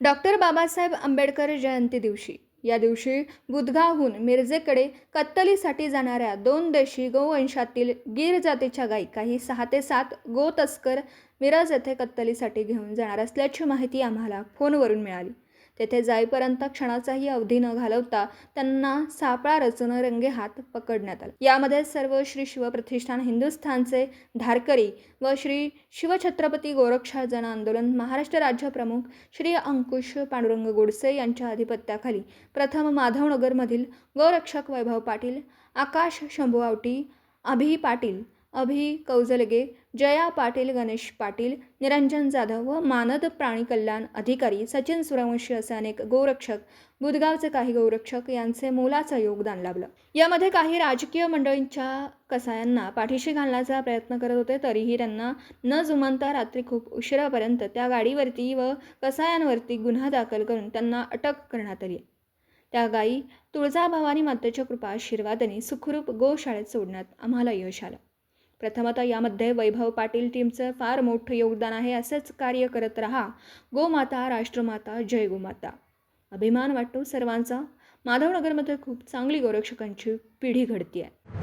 Doctor Babasaheb Ambedkar जयंती दिवशी या दिवशी बुधगावहून मिरजेकडे कत्तलीसाठी जाणाऱ्या 2 देशी गोवंशातील गीर जातीच्या गायी काही 6 ते 7 गो तस्कर मिरज येथे कत्तलीसाठी घेऊन जाणार असल्याची माहिती आम्हाला फोनवरून मिळाली. तेथे जाईपर्यंत क्षणाचाही अवधी न घालवता त्यांना सापळा रचून रंगेहात पकडण्यात आलं. यामध्ये सर्व श्री शिवप्रतिष्ठान हिंदुस्थानचे धारकरी व श्री शिवछत्रपती गोरक्षाः जन आंदोलन महाराष्ट्र राज्य प्रमुख श्री अंकुश पांडुरंग गोडसे यांच्या अधिपत्याखाली प्रथम माधवनगरमधील गोरक्षक वैभव पाटील, आकाश शंभू आवटी, अभि पाटील, अभि कौजलगे, जया पाटील, गणेश पाटील, निरंजन जाधव व मानद प्राणी कल्याण अधिकारी सचिन सूर्यवंशी असे अनेक गोरक्षक, बुधगावचे काही गोरक्षक यांचे मोलाचं योगदान लाभलं. यामध्ये काही राजकीय मंडळींच्या कसायांना पाठीशी घालण्याचा प्रयत्न करत होते, तरीही त्यांना न जुमानता रात्री खूप उशिरापर्यंत त्या गाडीवरती व कसायांवरती गुन्हा दाखल करून त्यांना अटक करण्यात आली. त्या गायी तुळजाभवानी मातेच्या कृपा आशीर्वादाने सुखरूप गोशाळेत सोडण्यात आम्हाला यश आलं. प्रथमतः यामध्ये वैभव पाटील टीमचं फार मोठं योगदान आहे. असेच कार्य करत रहा. गोमाता, राष्ट्रमाता, जय गोमाता. अभिमान वाटतो सर्वांचा. माधवनगरमध्ये खूप चांगली गोरक्षकांची पिढी घडती आहे.